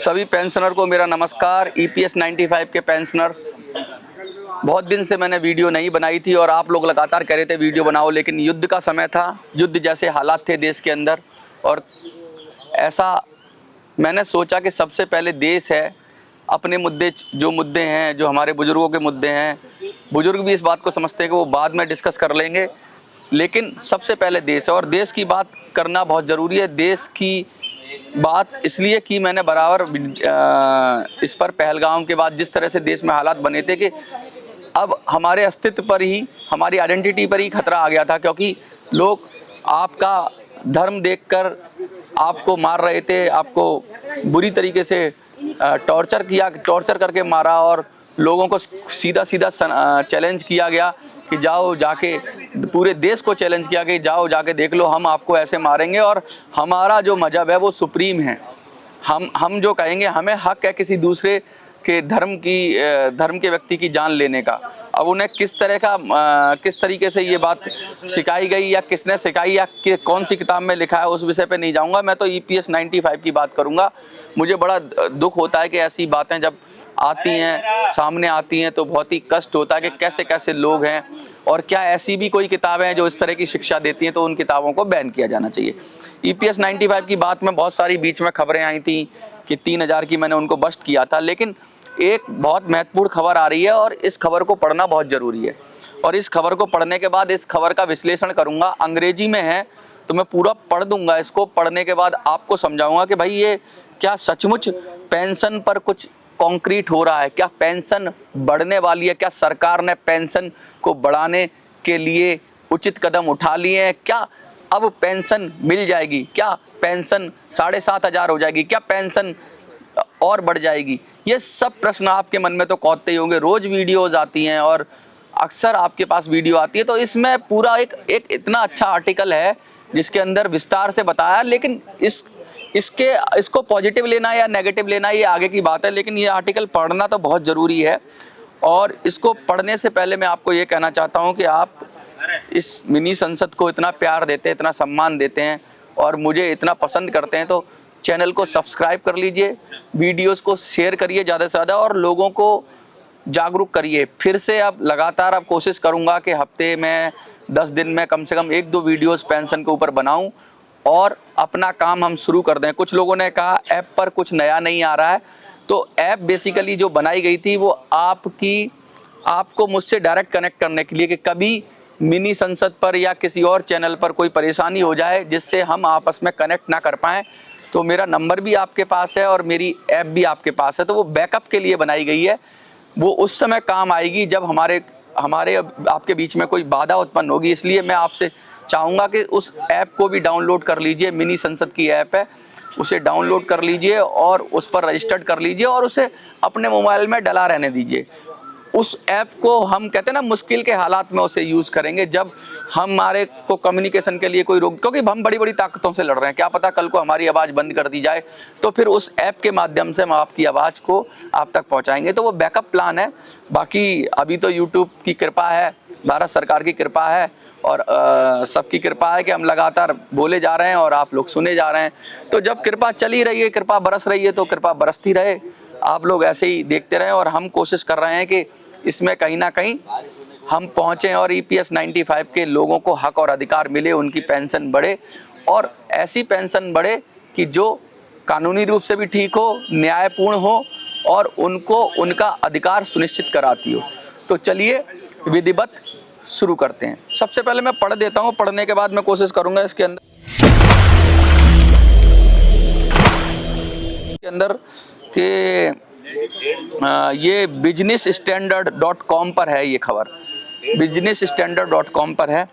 सभी पेंशनर को मेरा नमस्कार। EPS 95 के पेंशनर्स, बहुत दिन से मैंने वीडियो नहीं बनाई थी और आप लोग लगातार कह रहे थे वीडियो बनाओ, लेकिन युद्ध का समय था, युद्ध जैसे हालात थे देश के अंदर, और ऐसा मैंने सोचा कि सबसे पहले देश है, अपने मुद्दे जो मुद्दे हैं, जो हमारे बुजुर्गों के मुद्दे हैं, बुजुर्ग भी इस बात को समझते हैं कि वो बाद में डिस्कस कर लेंगे, लेकिन सबसे पहले देश है और देश की बात करना बहुत ज़रूरी है। देश की बात इसलिए कि मैंने बराबर इस पर पहलगाम के बाद जिस तरह से देश में हालात बने थे कि अब हमारे अस्तित्व पर ही, हमारी आइडेंटिटी पर ही खतरा आ गया था, क्योंकि लोग आपका धर्म देखकर आपको मार रहे थे, आपको बुरी तरीके से टॉर्चर करके मारा और लोगों को सीधा चैलेंज किया गया कि जाओ जाके, पूरे देश को चैलेंज किया कि जाओ जाके देख लो, हम आपको ऐसे मारेंगे और हमारा जो मजहब है वो सुप्रीम है, हम जो कहेंगे, हमें हक है किसी दूसरे के धर्म के व्यक्ति की जान लेने का। अब उन्हें किस तरीके से ये बात सिखाई गई या किसने सिखाई या कौन सी किताब में लिखा है, उस विषय पे नहीं जाऊंगा। मैं तो EPS 95 की बात करूंगा। मुझे बड़ा दुख होता है कि ऐसी बातें जब आती हैं, सामने आती हैं, तो बहुत ही कष्ट होता है कि कैसे कैसे लोग हैं और क्या ऐसी भी कोई किताबें हैं जो इस तरह की शिक्षा देती हैं, तो उन किताबों को बैन किया जाना चाहिए। EPS 95 की बात में बहुत सारी बीच में खबरें आई थी कि 3000 की मैंने उनको बस्ट किया था, लेकिन एक बहुत महत्वपूर्ण खबर आ रही है और इस खबर को पढ़ना बहुत ज़रूरी है। और इस खबर को पढ़ने के बाद इस खबर का विश्लेषण करूँगा। अंग्रेजी में है तो मैं पूरा पढ़ दूंगा। इसको पढ़ने के बाद आपको समझाऊंगा कि भाई ये क्या सचमुच पेंशन पर कुछ कॉन्क्रीट हो रहा है, क्या पेंशन बढ़ने वाली है, क्या सरकार ने पेंशन को बढ़ाने के लिए उचित कदम उठा लिए हैं, क्या अब पेंशन मिल जाएगी, क्या पेंशन 7500 हो जाएगी, क्या पेंशन और बढ़ जाएगी। ये सब प्रश्न आपके मन में तो कौतते ही होंगे। रोज़ वीडियोज़ आती हैं और अक्सर आपके पास वीडियो आती है, तो इसमें पूरा एक इतना अच्छा आर्टिकल है जिसके अंदर विस्तार से बताया, लेकिन इसको पॉजिटिव लेना या नेगेटिव लेना ये आगे की बात है, लेकिन ये आर्टिकल पढ़ना तो बहुत ज़रूरी है। और इसको पढ़ने से पहले मैं आपको ये कहना चाहता हूँ कि आप इस मिनी संसद को इतना प्यार देते हैं, इतना सम्मान देते हैं और मुझे इतना पसंद करते हैं, तो चैनल को सब्सक्राइब कर लीजिए, वीडियोस को शेयर करिए ज़्यादा से ज़्यादा और लोगों को जागरूक करिए। फिर से अब लगातार अब कोशिश करूँगा कि हफ्ते में 10 दिन में कम से कम 1-2 वीडियोस पेंशन के ऊपर बनाऊं और अपना काम हम शुरू कर दें। कुछ लोगों ने कहा ऐप पर कुछ नया नहीं आ रहा है, तो ऐप बेसिकली जो बनाई गई थी वो आपको मुझसे डायरेक्ट कनेक्ट करने के लिए कि कभी मिनी संसद पर या किसी और चैनल पर कोई परेशानी हो जाए जिससे हम आपस में कनेक्ट ना कर पाएँ, तो मेरा नंबर भी आपके पास है और मेरी ऐप भी आपके पास है, तो वो बैकअप के लिए बनाई गई है। वो उस समय काम आएगी जब हमारे आपके बीच में कोई बाधा उत्पन्न होगी। इसलिए मैं आपसे चाहूँगा कि उस ऐप को भी डाउनलोड कर लीजिए। मिनी संसद की ऐप है, उसे डाउनलोड कर लीजिए और उस पर रजिस्टर्ड कर लीजिए और उसे अपने मोबाइल में डला रहने दीजिए। उस ऐप को हम कहते हैं ना, मुश्किल के हालात में उसे यूज़ करेंगे, जब हमारे को कम्युनिकेशन के लिए कोई रोक, क्योंकि हम बड़ी बड़ी ताकतों से लड़ रहे हैं, क्या पता कल को हमारी आवाज़ बंद कर दी जाए, तो फिर उस ऐप के माध्यम से हम आपकी आवाज़ को आप तक पहुंचाएंगे। तो वो बैकअप प्लान है। बाकी अभी तो यूट्यूब की कृपा है, भारत सरकार की कृपा है और सबकी कृपा है कि हम लगातार बोले जा रहे हैं और आप लोग सुने जा रहे हैं। तो जब कृपा चली रही है, कृपा बरस रही है, तो कृपा बरसती रहे, आप लोग ऐसे ही देखते रहें। और हम कोशिश कर रहे हैं कि इसमें कहीं ना कहीं हम पहुँचें और EPS 95 के लोगों को हक और अधिकार मिले, उनकी पेंशन बढ़े और ऐसी पेंशन बढ़े कि जो कानूनी रूप से भी ठीक हो, न्यायपूर्ण हो और उनको उनका अधिकार सुनिश्चित कराती हो। तो चलिए विधिवत शुरू करते हैं। सबसे पहले मैं पढ़ देता हूँ, पढ़ने के बाद मैं कोशिश करूँगा इसके अंदर कि ये businessstandard.com पर है, ये खबर businessstandard.com पर है।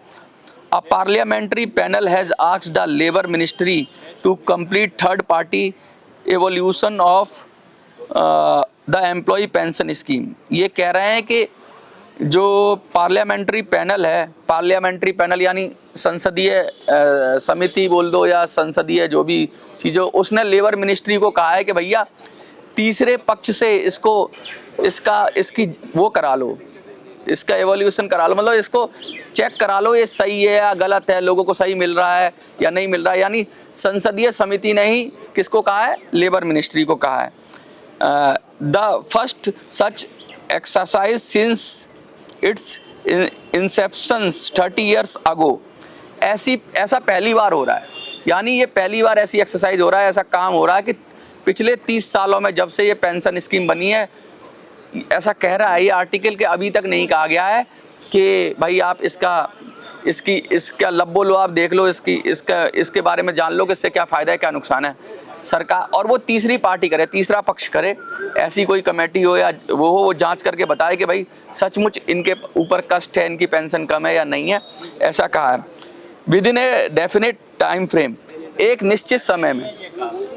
A parliamentary panel has asked the Labour Ministry to complete third party evaluation of the employee pension scheme। ये कह रहे हैं कि जो पार्लियामेंट्री पैनल है, पार्लियामेंट्री पैनल यानी संसदीय समिति बोल दो या संसदीय जो भी चीज़ों, उसने लेबर मिनिस्ट्री को कहा है कि भैया तीसरे पक्ष से इसकी वो करा लो, इसका एवोल्यूशन करा लो, मतलब इसको चेक करा लो ये सही है या गलत है, लोगों को सही मिल रहा है या नहीं मिल रहा है। यानी संसदीय समिति ने ही किसको कहा है? लेबर मिनिस्ट्री को कहा है। The first such exercise since its inception 30 years ago. ऐसा पहली बार हो रहा है, यानी ये पहली बार ऐसी एक्सरसाइज हो रहा है, ऐसा काम हो रहा है कि पिछले 30 सालों में जब से ये पेंशन स्कीम बनी है, ऐसा कह रहा है ये आर्टिकल के अभी तक नहीं कहा गया है कि भाई आप इसका लब्बो लो, आप देख लो, इसके बारे में जान लो कि इससे क्या फ़ायदा है क्या नुकसान है। सरकार और वो तीसरी पार्टी करे, तीसरा पक्ष करे, ऐसी कोई कमेटी हो या वो जांच करके बताए कि भाई सचमुच इनके ऊपर कष्ट है, इनकी पेंशन कम है या नहीं है, ऐसा कहा है। With in a definite time frame, एक निश्चित समय में।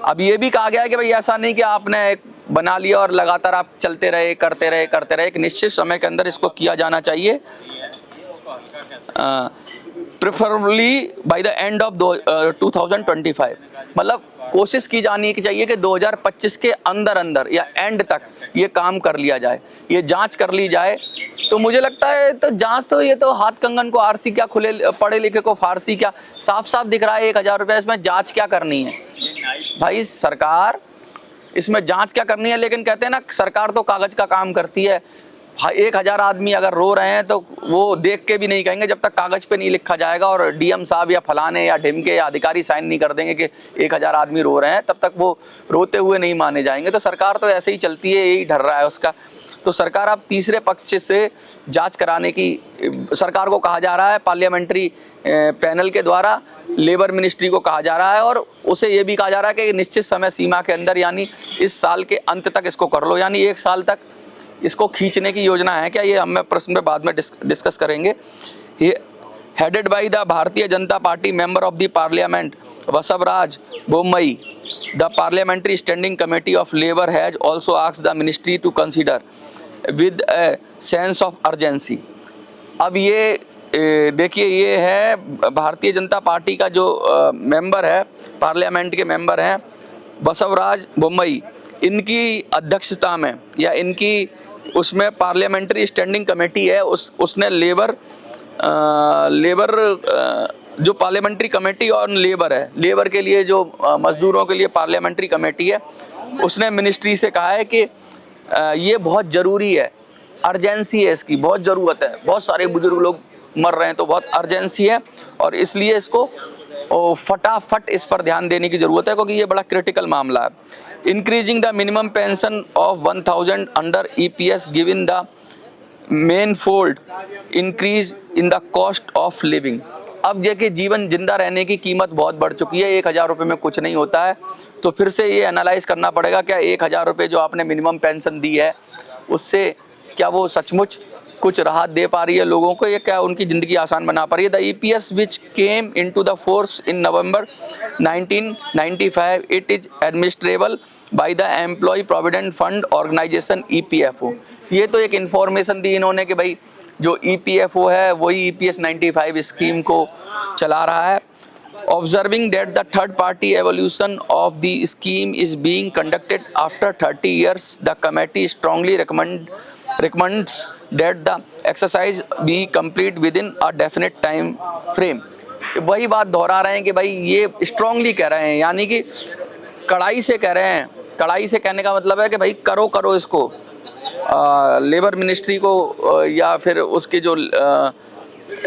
अब ये भी कहा गया है कि भाई ऐसा नहीं कि आपने एक बना लिया और लगातार आप चलते रहे, करते रहे, एक निश्चित समय के अंदर इसको किया जाना चाहिए, preferably by the end of 2025। मतलब कोशिश की जानी चाहिए कि 2025 के अंदर या एंड तक ये काम कर लिया जाए, ये जांच कर ली जाए। तो मुझे लगता है तो जांच तो ये तो हाथ कंगन को आरसी क्या, खुले पढ़े लिखे को फारसी क्या, साफ साफ दिख रहा है 1000 रुपये। इसमें जांच क्या करनी है भाई? सरकार इसमें जांच क्या करनी है? लेकिन कहते हैं ना सरकार तो कागज का काम करती है। 1000 आदमी अगर रो रहे हैं तो वो देख के भी नहीं कहेंगे जब तक कागज पे नहीं लिखा जाएगा और डीएम साहब या फलाने या ढिमके या अधिकारी साइन नहीं कर देंगे कि 1000 आदमी रो रहे हैं, तब तक वो रोते हुए नहीं माने जाएंगे। तो सरकार तो ऐसे ही चलती है, यही डर रहा है उसका। तो सरकार अब तीसरे पक्ष से जांच कराने की सरकार को कहा जा रहा है, पार्लियामेंट्री पैनल के द्वारा लेबर मिनिस्ट्री को कहा जा रहा है, और उसे ये भी कहा जा रहा है कि निश्चित समय सीमा के अंदर, यानी इस साल के अंत तक इसको कर लो, यानी 1 साल तक इसको खींचने की योजना है क्या? ये हम प्रश्न में बाद में डिस्कस करेंगे। ये headed by the Bharatiya Janata Party member of the parliament Basavaraj Bommai, the parliamentary standing committee of labour has also asked the ministry to consider with a sense of urgency. अब ये देखिए, ये है भारतीय जनता पार्टी का जो मेंबर है, पार्लियामेंट के मेंबर हैं बसवराज बोम्मई, इनकी अध्यक्षता में या इनकी उसमें पार्लियामेंट्री स्टैंडिंग कमेटी है, उसने लेबर जो पार्लियामेंट्री कमेटी और लेबर है, लेबर के लिए जो मजदूरों के लिए पार्लियामेंट्री कमेटी है, उसने मिनिस्ट्री से कहा है कि ये बहुत ज़रूरी है, अर्जेंसी है, इसकी बहुत ज़रूरत है, बहुत सारे बुजुर्ग लोग मर रहे हैं तो बहुत अर्जेंसी है, और इसलिए इसको फटाफट इस पर ध्यान देने की ज़रूरत है क्योंकि ये बड़ा क्रिटिकल मामला है। Increasing the minimum pension of 1000 under EPS given the main fold increase in the cost of living. अब देखिए, जीवन जिंदा रहने की कीमत बहुत बढ़ चुकी है, 1000 रुपये में कुछ नहीं होता है। तो फिर से ये एनालाइज करना पड़ेगा, क्या 1000 रुपये जो आपने मिनिमम पेंशन दी है उससे क्या वो सचमुच कुछ राहत दे पा रही है लोगों को, या क्या उनकी ज़िंदगी आसान बना पा रही है। The EPS which came into the force in November 1995, it is administrable by the employ provident fund organisation EPFO। ये तो एक इन्फॉर्मेशन दी इन्होंने कि भाई जो EPFO है वही EPS 95 स्कीम को चला रहा है। Observing that the third party evaluation of the scheme is being conducted after 30 years, the committee strongly recommends that the exercise be complete within a definite time frame। वही बात दोहरा रहे हैं कि भाई ये स्ट्रांगली कह रहे हैं, यानी कि कड़ाई से कह रहे हैं। कड़ाई से कहने का मतलब है कि भाई करो इसको, लेबर मिनिस्ट्री को या फिर उसके जो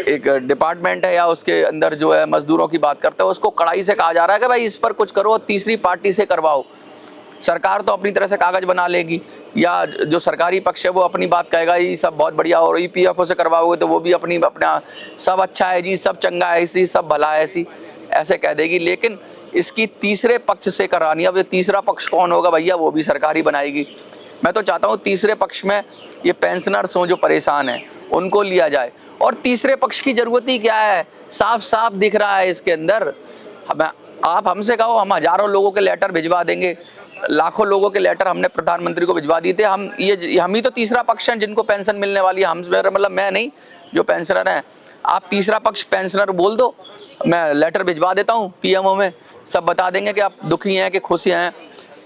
एक डिपार्टमेंट है या उसके अंदर जो है मजदूरों की बात करते हैं, उसको कड़ाई से कहा जा रहा है कि भाई इस पर कुछ करो, तीसरी पार्टी से करवाओ। सरकार तो अपनी तरह से कागज बना लेगी, या जो सरकारी पक्ष है वो अपनी बात कहेगा ये सब बहुत बढ़िया, और EPFO से करवाओगे तो वो भी अपना सब अच्छा है जी, सब चंगा है ऐसी, सब भला है ऐसे कह देगी। लेकिन इसकी तीसरे पक्ष से करानी, अब ये तीसरा पक्ष कौन होगा भैया? वो भी सरकारी बनाएगी। मैं तो चाहता हूँ तीसरे पक्ष में ये पेंशनर्स हों जो परेशान हैं उनको लिया जाए, और तीसरे पक्ष की ज़रूरत ही क्या है? साफ साफ दिख रहा है इसके अंदर। आप हमसे कहो, हम हज़ारों लोगों के लेटर भिजवा देंगे, लाखों लोगों के लेटर हमने प्रधानमंत्री को भिजवा दिए थे। हम ही तो तीसरा पक्ष हैं जिनको पेंशन मिलने वाली है। हम मतलब मैं नहीं, जो पेंशनर हैं। आप तीसरा पक्ष पेंशनर बोल दो, मैं लेटर भिजवा देता हूँ PMO में, सब बता देंगे कि आप दुखी हैं कि खुशी हैं।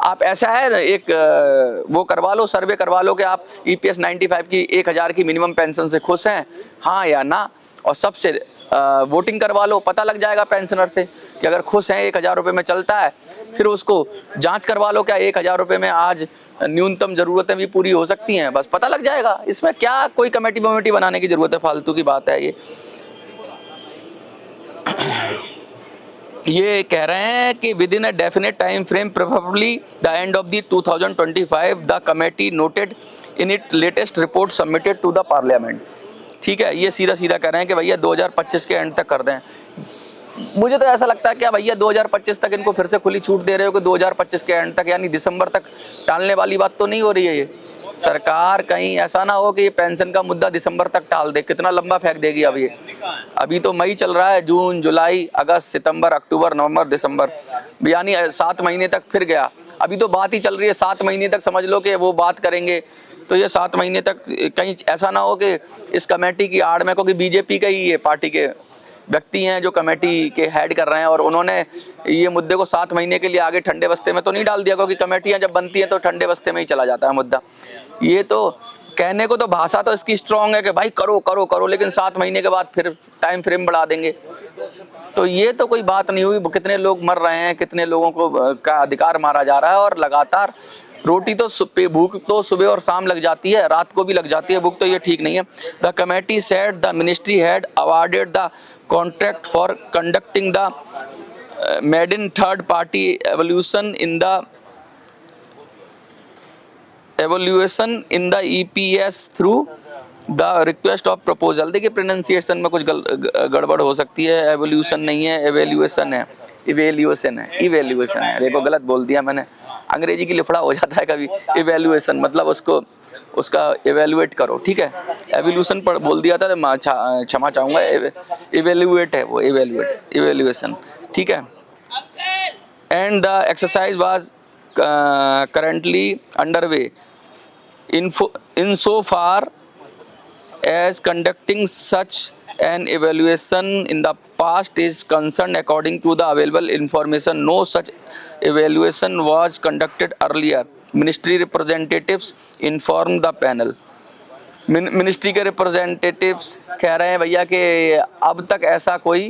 आप ऐसा है ना, एक वो करवा लो, सर्वे करवा लो कि आप EPS 95 की 1000 की मिनिमम पेंशन से खुश हैं, हाँ या ना, और सबसे वोटिंग करवा लो, पता लग जाएगा पेंशनर से कि अगर खुश हैं 1000 रुपये में चलता है। फिर उसको जांच करवा लो, क्या 1000 रुपये में आज न्यूनतम ज़रूरतें भी पूरी हो सकती हैं, बस पता लग जाएगा। इसमें क्या कोई कमेटी वमेटी बनाने की ज़रूरत है, फालतू की बात है ये कह रहे हैं कि within a definite time frame preferably the end of the 2025 the committee noted in it latest report submitted to the parliament. ठीक है, ये सीधा सीधा कह रहे हैं कि भैया 2025 के एंड तक कर दें। मुझे तो ऐसा लगता है क्या भैया 2025 तक इनको फिर से खुली छूट दे रहे हो कि 2025 के एंड तक, यानी दिसंबर तक टालने वाली बात तो नहीं हो रही है ये सरकार? कहीं ऐसा ना हो कि ये पेंशन का मुद्दा दिसंबर तक टाल दे, कितना लंबा फेंक देगी अब ये। अभी तो मई चल रहा है, जून, जुलाई, अगस्त, सितंबर, अक्टूबर, नवंबर, दिसंबर, यानी 7 महीने तक फिर गया। अभी तो बात ही चल रही है 7 महीने तक, समझ लो कि वो बात करेंगे। तो ये 7 महीने तक कहीं ऐसा ना हो कि इस कमेटी की आड़ में, क्योंकि बीजेपी का ही ये पार्टी के व्यक्ति हैं जो कमेटी के हेड कर रहे हैं, और उन्होंने ये मुद्दे को 7 महीने के लिए आगे ठंडे बस्ते में तो नहीं डाल दिया, क्योंकि कमेटियां जब बनती हैं तो ठंडे बस्ते में ही चला जाता है मुद्दा। ये तो कहने को तो भाषा तो इसकी स्ट्रांग है कि भाई करो करो करो, लेकिन 7 महीने के बाद फिर टाइम फ्रेम बढ़ा देंगे। तो ये तो कोई बात नहीं हुई। कितने लोग मर रहे हैं, कितने लोगों को का अधिकार मारा जा रहा है, और लगातार रोटी तो भूख तो सुबह और शाम लग जाती है, रात को भी लग जाती है भूख, तो ये ठीक नहीं है। The committee said the ministry had awarded the contract for conducting the maiden third party evolution in the EPS through the request of proposal. देखिए प्रोनाउंसिएशन में कुछ गड़बड़ हो सकती है, एवोल्यूशन नहीं है, एवेल्यूएशन है, इवेल्यूएशन है। देखो गलत बोल दिया मैंने, अंग्रेजी की लिफड़ा हो जाता है कभी। इवेल्यूएशन मतलब उसका इवेल्युएट करो, ठीक है। एवोल्यूशन पर बोल दिया था, क्षमा चाहूँगा, इवेल्युएट है वो, इवेल्युएशन, ठीक है। And the exercise was currently underway in so far as conducting such an evaluation in the past is concerned. According to the available information, no such evaluation was conducted earlier. Ministry representatives informed the panel. Ministry के representatives कह रहे हैं भैया कि अब तक ऐसा कोई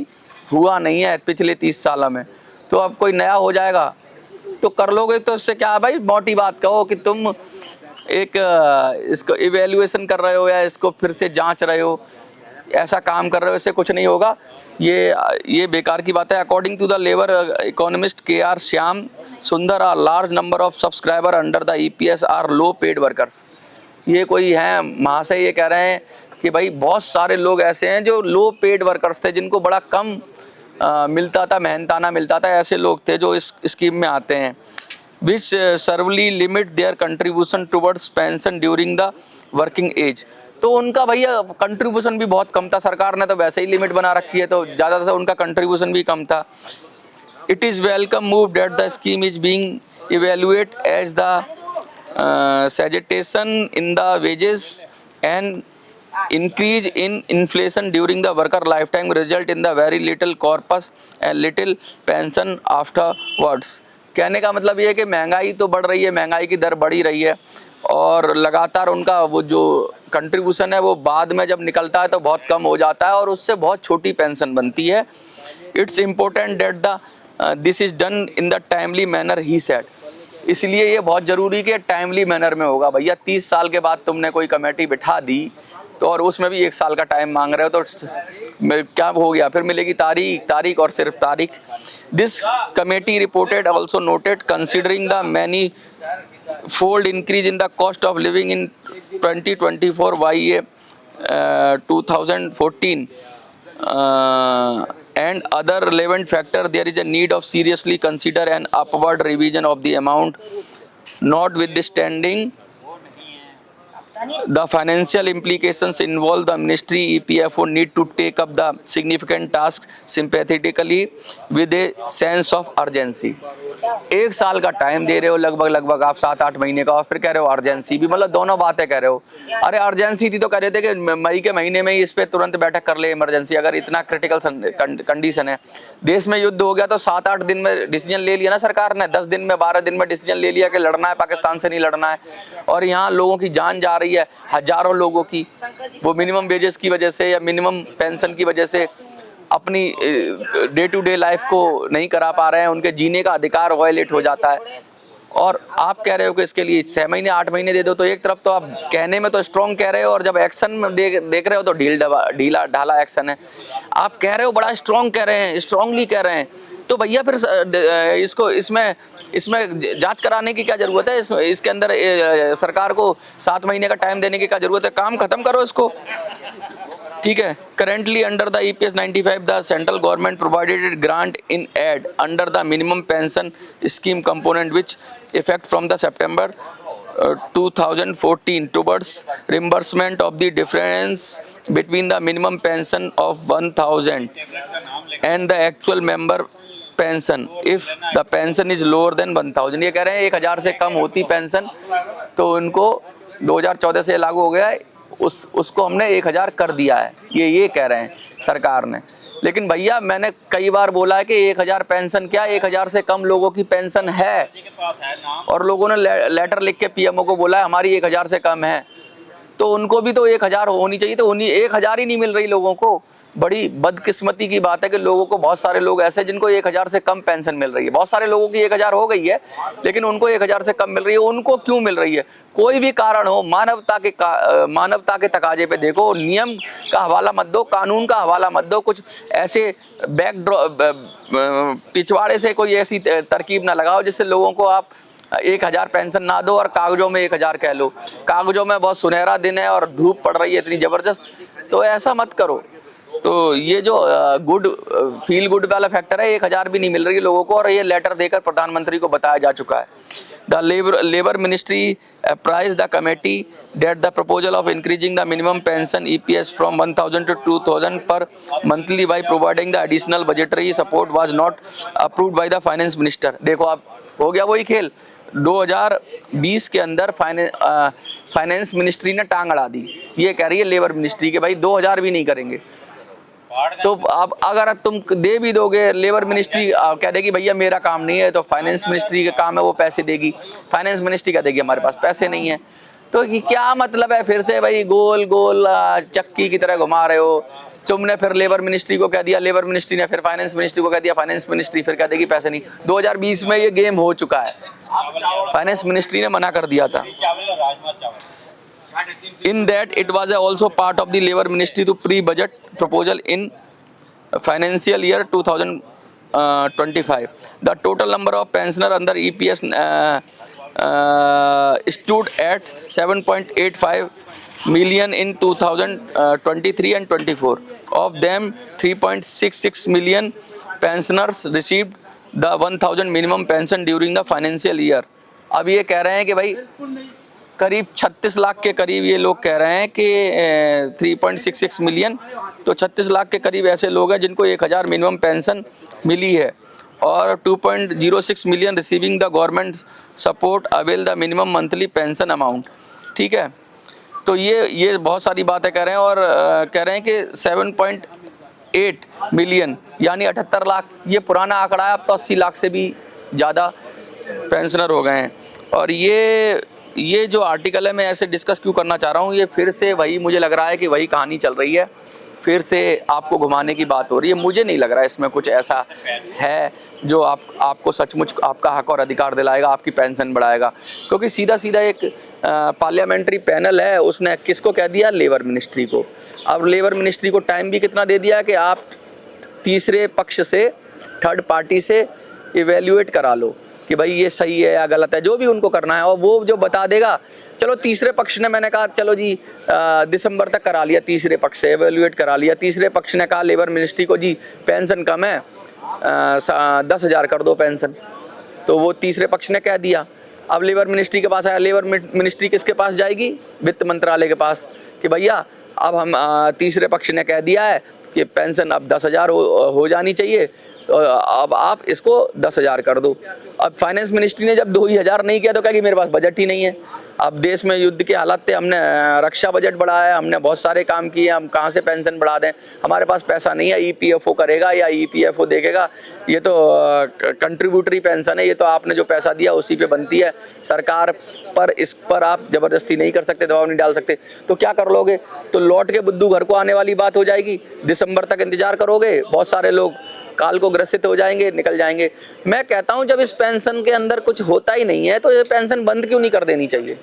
हुआ नहीं है पिछले 30 साल में, तो अब कोई नया हो जाएगा तो कर लोगे, तो इससे क्या है भाई, मोटी बात कहो कि तुम एक इसको इवेल्युएशन कर रहे हो या इसको फिर से जांच रहे हो, ऐसा काम कर रहे हो, इससे कुछ नहीं होगा। ये बेकार की बात है। According to the labour economist KR Shyam Sundar, a large number of subscriber under the EPS are low paid workers. ये कोई हैं महाशय, ये कह रहे हैं कि भाई बहुत सारे लोग ऐसे हैं जो लो पेड वर्कर्स थे, जिनको बड़ा कम मिलता था, मेहनताना मिलता था, ऐसे लोग थे जो इस स्कीम में आते हैं। Which severely limit their contribution towards pension during the working age. तो उनका भैया कंट्रीब्यूशन भी बहुत कम था, सरकार ने तो वैसे ही लिमिट बना रखी है, तो ज़्यादा से उनका कंट्रीब्यूशन भी कम था। It is welcome move that the scheme is being evaluate as the suggestion in the wages and increase in inflation during the worker lifetime result in the very little corpus and little pension afterwards। कहने का मतलब ये है कि महंगाई तो बढ़ रही है, महंगाई की दर बढ़ी रही है, और लगातार उनका वो जो कंट्रीब्यूशन है वो बाद में जब निकलता है तो बहुत कम हो जाता है, और उससे बहुत छोटी पेंशन बनती है। It's important that the this is done in the timely manner he said. इसलिए ये बहुत ज़रूरी कि टाइमली मैनर में होगा। भैया 30 साल के बाद तुमने कोई कमेटी बिठा दी तो, और उसमें भी 1 साल का टाइम मांग रहे हो, तो क्या हो गया, फिर मिलेगी तारीख और सिर्फ तारीख। This committee reported also noted considering the many fold increase in the cost of living in 2024 YA 2014 and other relevant factor, there is a need of seriously consider an upward revision of the amount, notwithstanding the financial implications involved. The ministry EPFO need to take up the significant tasks sympathetically with a sense of urgency। 1 साल का time दे रहे हो लगभग आप 7-8 महीने का, और फिर कह रहे हो अर्जेंसी भी, मतलब दोनों बातें कह रहे हो। अरे अर्जेंसी थी तो कह रहे थे कि मई के महीने में ही इस पे तुरंत बैठक कर ले इमरजेंसी, अगर इतना क्रिटिकल कंडीशन है। देश में युद्ध हो गया तो 7-8 दिन में डिसीजन ले लिया ना सरकार ने, 10 दिन में 12 दिन में डिसीजन ले लिया कि लड़ना है, पाकिस्तान से नहीं लड़ना है। और यहाँ लोगों की जान जा रही है, हजारों लोगों की, वो मिनिमम वेजेस की वजह से या मिनिमम पेंशन की वजह से अपनी डे टू डे लाइफ को नहीं करा पा रहे हैं, उनके जीने का अधिकार वायलेट हो जाता है। और आप कह रहे हो कि इसके लिए 6 महीने 8 महीने दे दो, तो एक तरफ तो आप कहने में तो स्ट्रॉन्ग कह रहे हो और जब एक्शन में देख रहे हो तो ढीला ढाला एक्शन है। आप कह रहे हो बड़ा स्ट्रॉन्ग कह रहे हैं, स्ट्रांगली कह रहे हैं, तो भैया फिर इसको इसमें जांच कराने की क्या जरूरत है? इसके अंदर सरकार को 7 महीने का टाइम देने की क्या जरूरत है? काम खत्म करो इसको, ठीक है। Currently under the EPS 95 the central government provided grant in aid under the minimum pension scheme component which effect from the September 2014 towards reimbursement of the difference between the minimum pension of 1000 and the actual member pension if the pension is lower than 1000। ये कह रहे हैं 1000 से कम होती pension तो उनको 2014 से लागू हो गया है, उसको हमने 1000 कर दिया है, ये कह रहे हैं सरकार ने। लेकिन भैया मैंने कई बार बोला है कि 1000 पेंशन क्या, 1000 से कम लोगों की पेंशन है, और लोगों ने लेटर लिख के PMO को बोला है हमारी 1000 से कम है, तो उनको भी तो 1000 होनी चाहिए, तो उन्हीं 1000 ही नहीं मिल रही लोगों को। बड़ी बदकिस्मती की बात है कि लोगों को, बहुत सारे लोग ऐसे जिनको 1000 से कम पेंशन मिल रही है, बहुत सारे लोगों की 1000 हो गई है लेकिन उनको 1000 से कम मिल रही है। उनको क्यों मिल रही है? कोई भी कारण हो, मानवता के तकाजे पे देखो, नियम का हवाला मत दो, कानून का हवाला मत दो, कुछ ऐसे पिछवाड़े से कोई ऐसी तरकीब ना लगाओ जिससे लोगों को आप 1000 पेंशन ना दो और कागजों में 1000 कह लो। कागजों में बहुत सुनहरा दिन है और धूप पड़ रही है इतनी जबरदस्त, तो ऐसा मत करो। तो ये जो फील गुड वाला फैक्टर है, 1000 भी नहीं मिल रही है लोगों को, और ये लेटर देकर प्रधानमंत्री को बताया जा चुका है। The labour ministry apprise the committee that the proposal of increasing the minimum pension EPS from 1000 to 2000 per monthly by providing the additional budgetary support was not approved by the finance minister. देखो आप, हो गया वही खेल। 2020 के अंदर finance ministry ने टांग अड़ा दी, ये कह रही है लेबर मिनिस्ट्री के भाई 2000 भी नहीं करेंगे। तो अब अगर तुम दे भी दोगे, लेबर मिनिस्ट्री कह देगी भैया मेरा काम नहीं है, तो फाइनेंस मिनिस्ट्री का काम है, वो पैसे देगी। फाइनेंस मिनिस्ट्री कह देगी हमारे पास पैसे नहीं है, तो ये क्या मतलब है? फिर से भाई गोल गोल चक्की की तरह घुमा रहे हो। तुमने फिर लेबर मिनिस्ट्री को कह दिया, लेबर मिनिस्ट्री ने फिर फाइनेंस मिनिस्ट्री को कह दिया, फाइनेंस मिनिस्ट्री फिर कह देगी पैसे नहीं। 2020 में ये गेम हो चुका है, फाइनेंस मिनिस्ट्री ने मना कर दिया था। In that it was also part of the Labour Ministry to pre-budget proposal in financial year 2025. The total number of pensioners under EPS stood at 7.85 million in 2023 and 24. Of them, 3.66 million pensioners received the 1000 minimum pension during the financial year. अब ये कह रहे हैं कि भाई करीब 36 लाख के करीब ये लोग कह रहे हैं कि 3.66 मिलियन, तो 36 लाख के करीब ऐसे लोग हैं जिनको 1000 मिनिमम पेंशन मिली है, और 2.06 million receiving the government support avail the minimum monthly pension amount. ठीक है, तो ये बहुत सारी बातें कह रहे हैं, और कह रहे हैं कि 7.8 मिलियन यानी 78 लाख, ये पुराना आंकड़ा है, अब तो 80 लाख से भी ज़्यादा पेंशनर हो गए हैं। और ये जो आर्टिकल है, मैं ऐसे डिस्कस क्यों करना चाह रहा हूँ, ये फिर से वही, मुझे लग रहा है कि वही कहानी चल रही है, फिर से आपको घुमाने की बात हो रही है। मुझे नहीं लग रहा है इसमें कुछ ऐसा है जो आपको सचमुच आपका हक और अधिकार दिलाएगा, आपकी पेंशन बढ़ाएगा, क्योंकि सीधा सीधा एक पार्लियामेंट्री पैनल है, उसने किसको कह दिया? लेबर मिनिस्ट्री को। अब लेबर मिनिस्ट्री को टाइम भी कितना दे दिया कि आप तीसरे पक्ष से, थर्ड पार्टी से इवेल्युएट करा लो कि भाई ये सही है या गलत है, जो भी उनको करना है, और वो जो बता देगा। चलो तीसरे पक्ष ने, मैंने कहा चलो जी दिसंबर तक करा लिया, तीसरे पक्ष से एवेल्युएट करा लिया। तीसरे पक्ष ने कहा लेबर मिनिस्ट्री को जी पेंशन कम है, 10,000 कर दो पेंशन, तो वो तीसरे पक्ष ने कह दिया। अब लेबर मिनिस्ट्री के पास आया, लेबर मिनिस्ट्री किसके पास जाएगी? वित्त मंत्रालय के पास, कि भैया अब हम तीसरे पक्ष ने कह दिया है कि पेंशन अब 10,000 हो जानी चाहिए, अब आप इसको 10,000 कर दो। अब फाइनेंस मिनिस्ट्री ने जब 2,000 नहीं किया तो क्या कि मेरे पास बजट ही नहीं है। अब देश में युद्ध के हालात थे, हमने रक्षा बजट बढ़ाया है, हमने बहुत सारे काम किए, हम कहाँ से पेंशन बढ़ा दें, हमारे पास पैसा नहीं है। ईपीएफओ करेगा या ईपीएफओ देखेगा, ये तो कंट्रीब्यूटरी पेंशन है, ये तो आपने जो पैसा दिया उसी पे बनती है। सरकार पर इस पर आप ज़बरदस्ती नहीं कर सकते, दबाव नहीं डाल सकते। तो क्या कर लोगे? तो लौट के बुद्धू घर को आने वाली बात हो जाएगी। दिसंबर तक इंतजार करोगे, बहुत सारे लोग काल को ग्रसित हो जाएंगे, निकल जाएंगे। मैं कहता हूं जब इस पेंशन के अंदर कुछ होता ही नहीं है तो ये पेंशन बंद क्यों नहीं कर देनी चाहिए?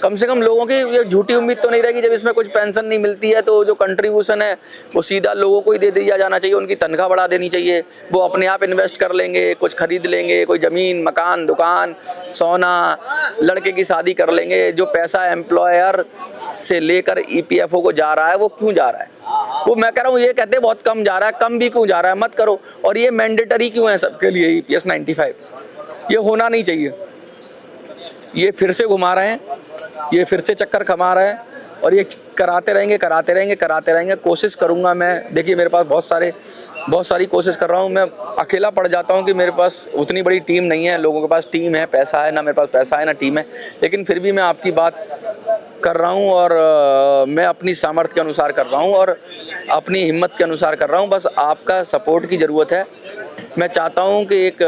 कम से कम लोगों की ये झूठी उम्मीद तो नहीं रहेगी जब इसमें कुछ पेंशन नहीं मिलती है तो जो कंट्रीब्यूशन है वो सीधा लोगों को ही दे दिया जाना चाहिए, उनकी तनख्वाह बढ़ा देनी चाहिए, वो अपने आप इन्वेस्ट कर लेंगे, कुछ खरीद लेंगे, कोई ज़मीन, मकान, दुकान, सोना, लड़के की शादी कर लेंगे। जो पैसा एम्प्लॉयर से लेकर ईपीएफओ को जा रहा है वो क्यों जा रहा है? वो मैं कह रहा हूँ, ये कहते हैं बहुत कम जा रहा है, कम भी क्यों जा रहा है? मत करो। और ये मैंडेटरी क्यों है सबके लिए ईपीएस 95? ये होना नहीं चाहिए। ये फिर से घुमा रहे हैं, ये फिर से चक्कर कमा रहे हैं और ये कराते रहेंगे। कोशिश करूँगा मैं, देखिए मेरे पास बहुत सारी कोशिश कर रहा हूँ। मैं अकेला पड़ जाता हूँ कि मेरे पास उतनी बड़ी टीम नहीं है। लोगों के पास टीम है, पैसा है, ना मेरे पास पैसा है ना टीम है, लेकिन फिर भी मैं आपकी बात कर रहा हूँ और मैं अपनी सामर्थ्य के अनुसार कर रहा हूँ और अपनी हिम्मत के अनुसार कर रहा हूँ। बस आपका सपोर्ट की ज़रूरत है। मैं चाहता हूँ कि एक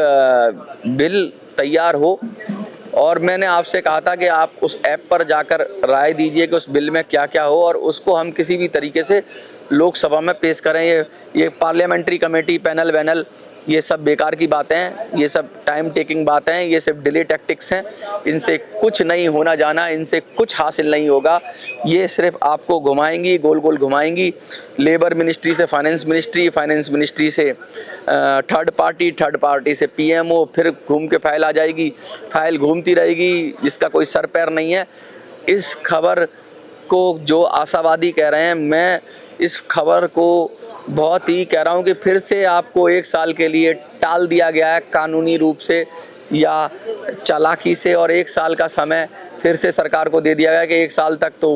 बिल तैयार हो और मैंने आपसे कहा था कि आप उस ऐप पर जाकर राय दीजिए कि उस बिल में क्या क्या हो और उसको हम किसी भी तरीके से लोकसभा में पेश करें। ये पार्लियामेंट्री कमेटी, पैनल वैनल, ये सब बेकार की बातें हैं, ये सब टाइम टेकिंग बातें हैं, ये सब डिले टैक्टिक्स हैं। इनसे कुछ नहीं होना जाना, इनसे कुछ हासिल नहीं होगा। ये सिर्फ आपको घुमाएंगी, गोल गोल घुमाएंगी। लेबर मिनिस्ट्री से फाइनेंस मिनिस्ट्री से थर्ड पार्टी से पीएमओ, फिर घूम के फाइल आ जाएगी, फाइल घूमती रहेगी, जिसका कोई सर पैर नहीं है। इस खबर को जो आशावादी कह रहे हैं, मैं इस खबर को बहुत ही कह रहा हूँ कि फिर से आपको 1 साल के लिए टाल दिया गया है कानूनी रूप से या चालाकी से, और 1 साल का समय फिर से सरकार को दे दिया गया कि 1 साल तक तो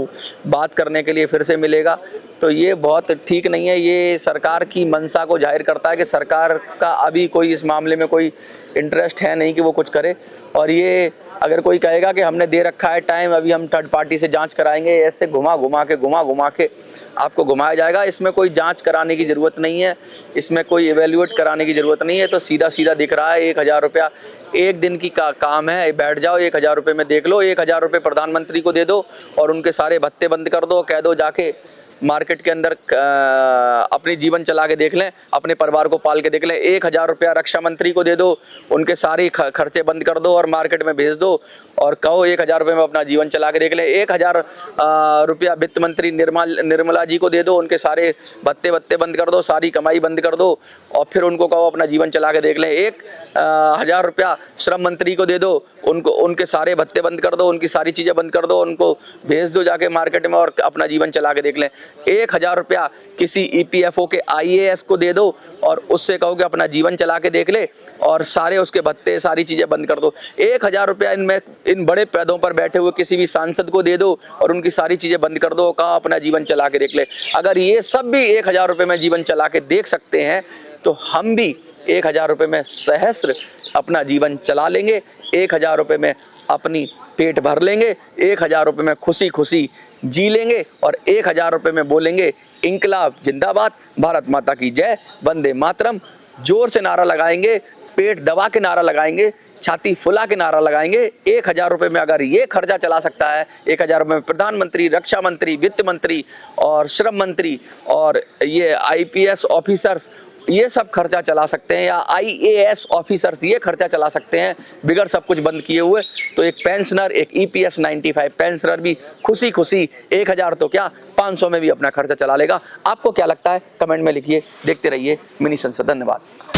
बात करने के लिए फिर से मिलेगा। तो ये बहुत ठीक नहीं है। ये सरकार की मंशा को जाहिर करता है कि सरकार का अभी कोई इस मामले में कोई इंटरेस्ट है नहीं कि वो कुछ करे। और ये अगर कोई कहेगा कि हमने दे रखा है टाइम, अभी हम थर्ड पार्टी से जांच कराएंगे, ऐसे घुमा घुमा के आपको घुमाया जाएगा। इसमें कोई जांच कराने की ज़रूरत नहीं है, इसमें कोई इवेल्युएट कराने की ज़रूरत नहीं है। तो सीधा सीधा दिख रहा है 1,000 रुपया एक दिन की काम है। बैठ जाओ, 1,000 रुपये में देख लो। 1,000 रुपये प्रधानमंत्री को दे दो और उनके सारे भत्ते बंद कर दो। कह दो जाके मार्केट के अंदर अपनी जीवन चला के देख लें, अपने परिवार को पाल के देख लें। 1,000 रुपया रक्षा मंत्री को दे दो, उनके सारे खर्चे बंद कर दो और मार्केट में भेज दो और कहो 1,000 रुपये में अपना जीवन चला के देख लें। 1,000 रुपया वित्त मंत्री निर्मला जी को दे दो, उनके सारे भत्ते बंद कर दो, सारी कमाई बंद कर दो और फिर उनको कहो अपना जीवन चला के देख लें। 1,000 रुपया श्रम मंत्री को दे दो, उनको उनके सारे भत्ते बंद कर दो, उनकी सारी चीज़ें बंद कर दो, उनको भेज दो जाके मार्केट में और अपना जीवन चला के देख लें। 1,000 रुपया किसी ईपीएफओ के आईएएस को दे दो और उससे कहो कि अपना जीवन चला के देख ले और सारे उसके भत्ते सारी चीज़ें बंद कर दो। 1,000 रुपया इन बड़े पदों पर बैठे हुए किसी भी सांसद को दे दो और उनकी सारी चीज़ें बंद कर दो, कहा अपना जीवन चला के देख ले। अगर ये सब भी 1,000 रुपये में जीवन चला के देख सकते हैं तो हम भी 1,000 रुपये में सहस्र अपना जीवन चला लेंगे, 1,000 रुपये में अपनी पेट भर लेंगे, 1,000 रुपये में खुशी खुशी जी लेंगे और 1,000 रुपये में बोलेंगे इंकलाब जिंदाबाद, भारत माता की जय, वंदे मातरम। जोर से नारा लगाएंगे, पेट दबा के नारा लगाएंगे, छाती फुला के नारा लगाएंगे। 1,000 रुपये में अगर ये खर्चा चला सकता है, 1,000 रुपये में प्रधानमंत्री, रक्षा मंत्री, वित्त मंत्री और श्रम मंत्री और ये आईपीएस ऑफिसर्स ये सब खर्चा चला सकते हैं, या आईएएस ऑफिसर्स ये खर्चा चला सकते हैं बिगड़ सब कुछ बंद किए हुए, तो एक पेंशनर, एक ईपीएस 95 पेंशनर भी खुशी खुशी 1,000 तो क्या 500 में भी अपना खर्चा चला लेगा। आपको क्या लगता है? कमेंट में लिखिए। देखते रहिए मिनी संसद। धन्यवाद।